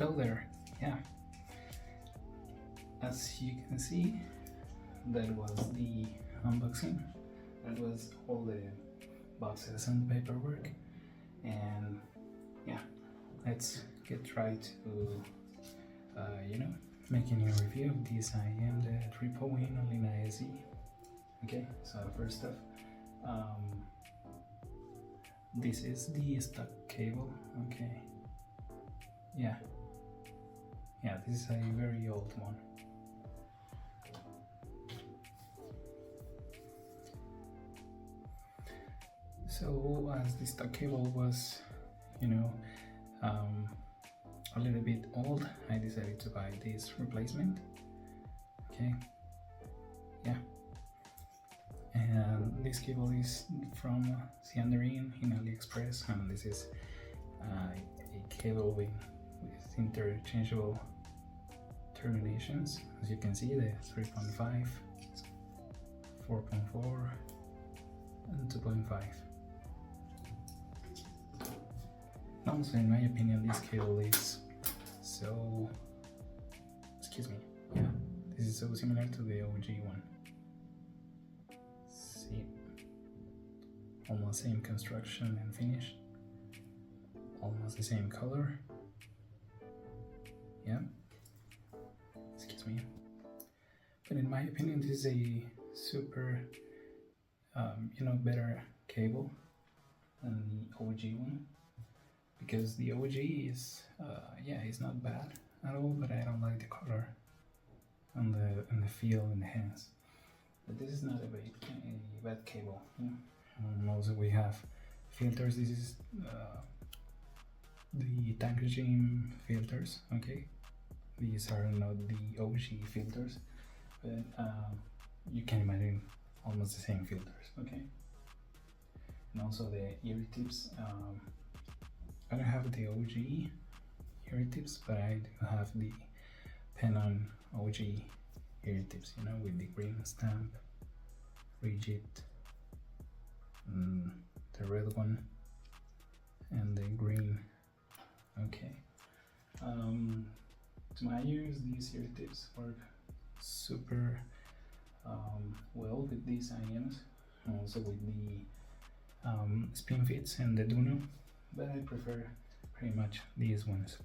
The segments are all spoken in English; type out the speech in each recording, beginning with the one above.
Hello there. Yeah, as you can see, that was the unboxing. That was all the boxes and paperwork, and yeah, let's get right to making a review of this. I am the Tripowin Olina SE. Okay, so first off, this is the stock cable. Okay, yeah, this is a very old one. So as the stock cable was, a little bit old, I decided to buy this replacement. Okay, yeah, and this cable is from SOUNDSTAGE in ALIEXPRESS, and this is a cable with interchangeable terminations. As you can see, the 3.5, 4.4, and 2.5. Also, in my opinion, this cable is so, this is so similar to the OG one. See, almost same construction and finish, almost the same color. Yeah, but in my opinion, this is a super, better cable than the OG one. Because the OG is, it's not bad at all, but I don't like the color and the feel in the hands. But this is not a bad cable, Also, we have filters. This is the tank regime filters. Okay, these are not the OG filters, but you can imagine almost the same filters. Okay, and also the ear tips. I don't have the OG ear tips, but I do have the pen-on OG ear tips, with the green stamp, rigid, the red one, and the green. Okay. To my ears, these ear tips work super well with these IMs, and also with the spin fits and the Duno. But I prefer pretty much these ones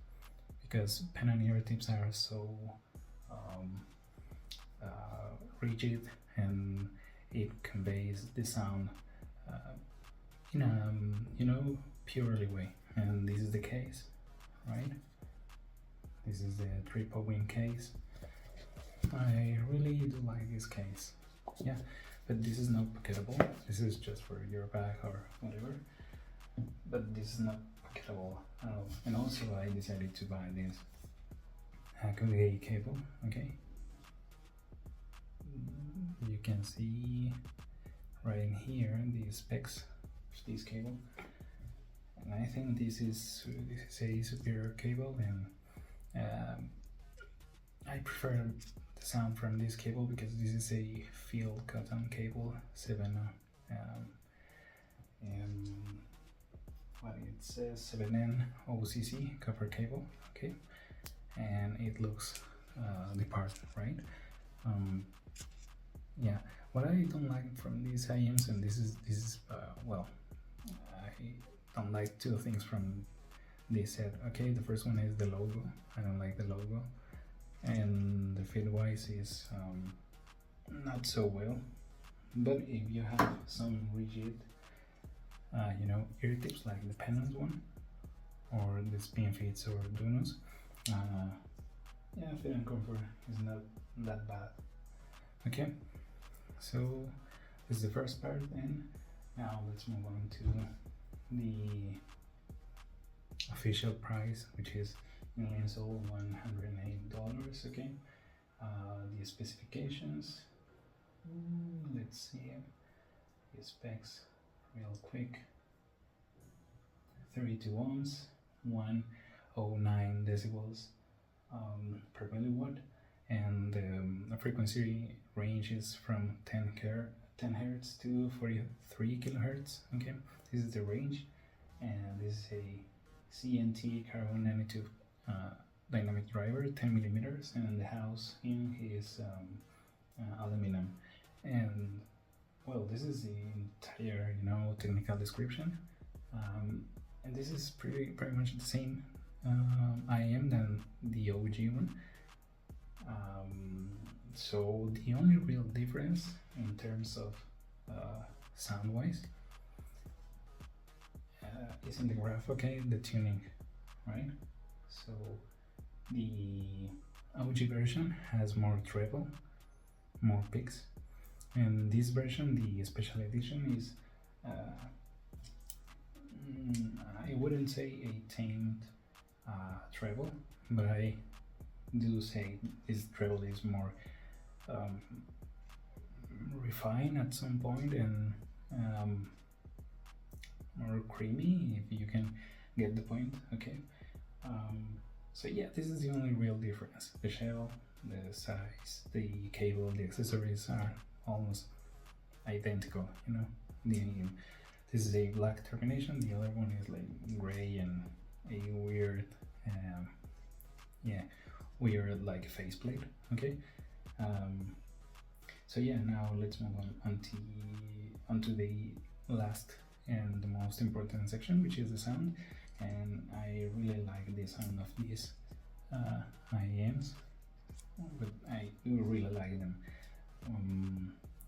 because pen and ear tips are so rigid, and it conveys the sound in a purely way, and this is the case, right? This is the Tripowin case. I really do like this case, yeah, but this is not pocketable. This is just for your bag or whatever. But this is not pocketable at all. And also, I decided to buy this Hackaway cable. Okay, you can see right in here the specs of this cable, and I think this is a superior cable, and I prefer the sound from this cable because this is a field cotton cable, 7 it says 7N OCC copper cable. Okay, and it looks the part, right? Yeah, what I don't like from these IMs, and this is well, I don't like two things from this set. Okay, the first one is the logo. I don't like the logo, and the fit wise is not so well. But if you have some rigid ear tips like the pennant one or the spin fits or Dunos, fit and comfort is not that bad. Okay, so this is the first part, and now let's move on to the official price, which is in LINSOUL $108. Okay, the specifications, let's see the specs real quick. 32 ohms, 109 decibels per milliwatt, and the frequency range is from 10 Hz to 43 kHz. Okay, this is the range, and this is a CNT carbon nanotube dynamic driver, 10 millimeters, and the housing is aluminum. And well, this is the entire, you know, technical description. And this is pretty much the same IM than the OG one. So the only real difference in terms of sound wise is in the graph, okay, the tuning, right? So the OG version has more treble, more picks, and this version, the special edition, is I wouldn't say a tamed treble, but I do say this treble is more refined at some point and more creamy, if you can get the point, okay? So yeah, this is the only real difference. The shell, the size, the cable, the accessories are almost identical, you know. This is a black termination, the other one is like gray and a weird, yeah, weird like faceplate, okay? So yeah, now let's move on onto the last and the most important section, which is the sound. And I really like the sound of these IEMs, but I do really like them.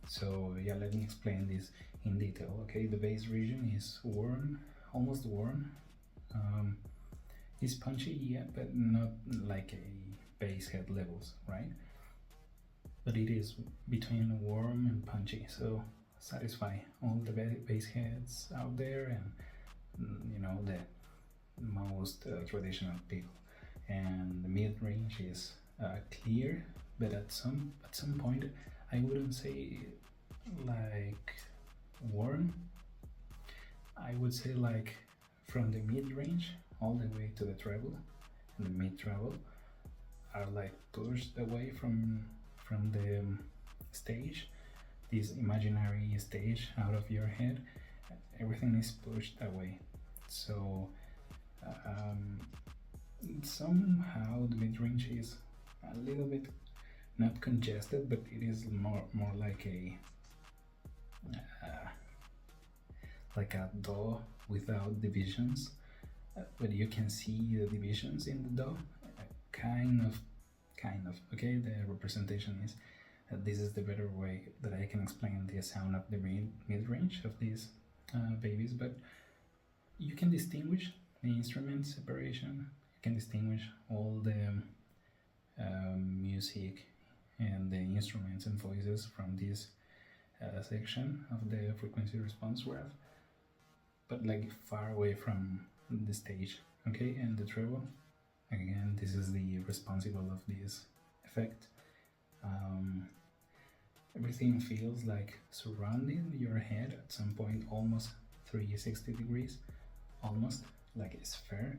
So yeah, let me explain this in detail. Okay, the bass region is warm, almost warm. It's punchy, yeah, but not like a bass head levels, right? But it is between warm and punchy, so satisfy all the bass heads out there, and you know, the most traditional people. And the mid range is clear, but at some point I wouldn't say like warm. I would say like from the mid range all the way to the treble, and the mid treble are like pushed away from the stage, this imaginary stage out of your head. Everything is pushed away. So somehow the mid-range is a little bit not congested, but it is more like a DAW without divisions, but you can see the divisions in the DAW, kind of, okay. The representation is this is the better way that I can explain the sound of the mid-range of these babies. But you can distinguish the instrument separation, you can distinguish all the music and the instruments and voices from this section of the frequency response graph, but like far away from the stage, okay. And the treble, again, this is the responsible of this effect. Everything feels like surrounding your head at some point, almost 360 degrees, almost like a sphere.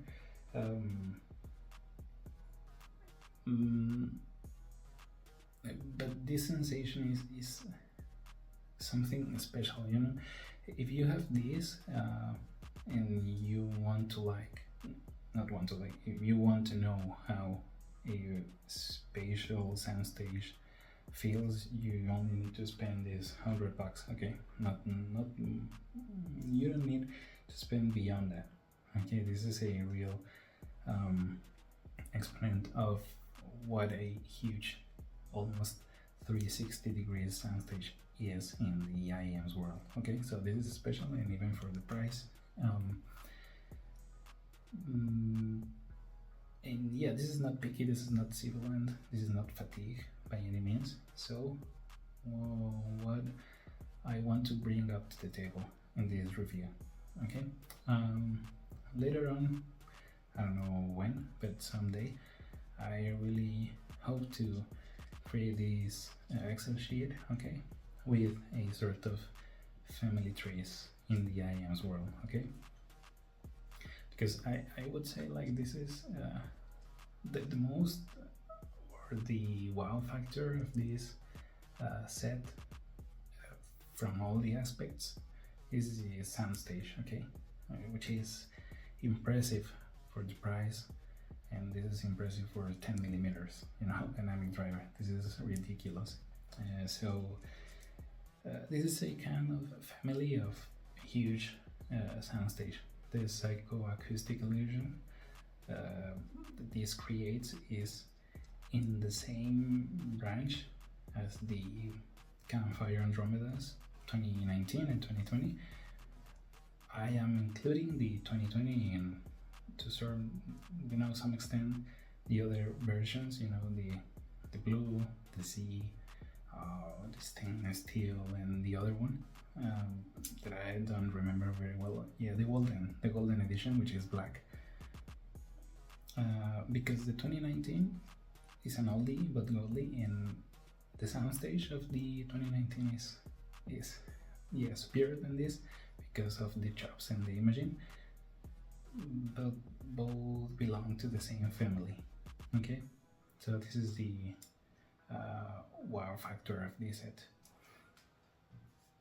But this sensation is something special, you know. If you have this and you want to if you want to know how a spatial soundstage feels, you only need to spend this $100, okay? Not you don't need to spend beyond that, okay? This is a real exponent of what a huge, almost 360 degrees soundstage is in the IEM's world, okay? So this is special, and even for the price. And yeah, this is not picky, this is not sibilant, this is not fatigue by any means. So what I want to bring up to the table in this review, okay? Later on, I don't know when, but someday, I really hope to create this Excel sheet, okay, with a sort of family trees in the IEM's world, okay? Because I would say like this is the most, or the wow factor of this set, from all the aspects, is the soundstage, okay, which is impressive for the price, and this is impressive for 10 millimeters, you know, dynamic driver. This is ridiculous. This is a kind of family of huge soundstage. The psychoacoustic illusion that this creates is in the same branch as the Campfire Andromedas 2019 and 2020. I am including the 2020 in, to certain, you know, some extent, the other versions, you know, the blue, the sea, the stainless steel, and the other one that I don't remember very well. Yeah, the golden edition, which is black. Because the 2019 is an oldie but goldie, and the soundstage of the 2019 is yeah, superior than this because of the chops and the imaging, but both belong to the same family. Okay, so this is the wow factor of this set.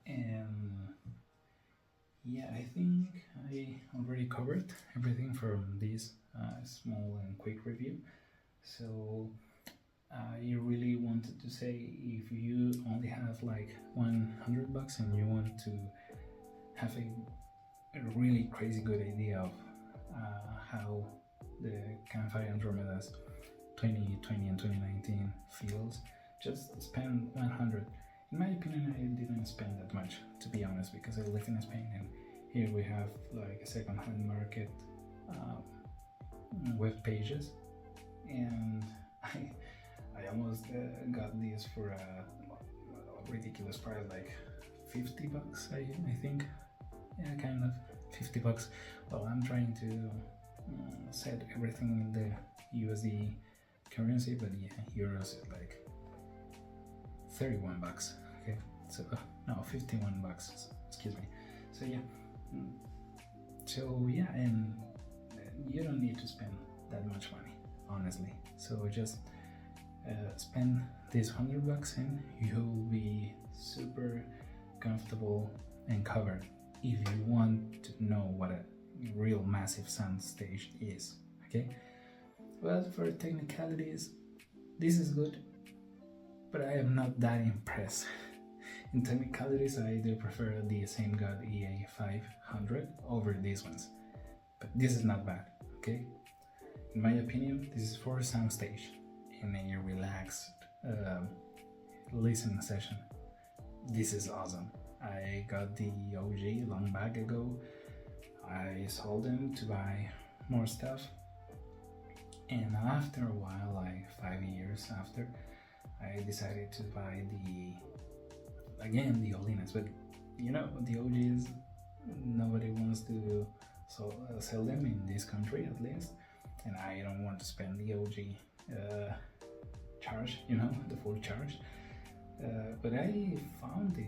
And yeah, I think I already covered everything from this small and quick review. So I really wanted to say, if you only have like $100 and you want to have a really crazy good idea of how the Campfire Andromedas 2020 and 2019 feels, just spend 100. In my opinion, I didn't spend that much, to be honest, because I live in Spain, and here we have like a second-hand market web pages, and I almost got this for a ridiculous price, like $50, I think. Yeah, kind of $50. Well, I'm trying to set everything in the USD currency, but yeah, euros is like $31. Okay, so no, $51. Excuse me. So yeah, and you don't need to spend that much money, honestly. So just spend this $100 and you'll be super comfortable and covered if you want to know what a real massive sound stage is. Okay, but for technicalities, this is good, but I am not that impressed. In technicalities, I do prefer the Same God EA 500 over these ones, but this is not bad. Okay, in my opinion, this is for soundstage in a relaxed listening session. This is awesome. I got the OG long back ago. I sold them to buy more stuff, and after a while, like 5 years after, I decided to buy the Olinas. But you know, the OGs, nobody wants to sell them in this country, at least, and I don't want to spend the OG charge, you know, the full charge. But I found the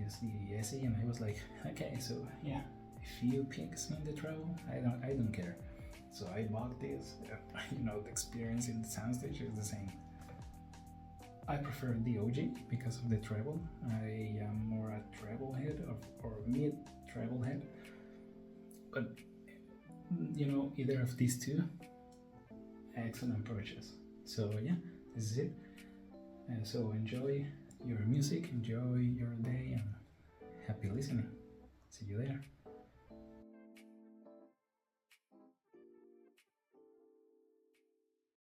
SE, and I was like, okay, so yeah, a few picks in the treble, I don't care. So I bought this. You know, the experience in the soundstage is the same. I prefer the OG because of the treble. I am more a treble head or mid treble head. But you know, either of these two, excellent purchase. So yeah, this is it. So enjoy your music, enjoy your day, and happy listening. See you there.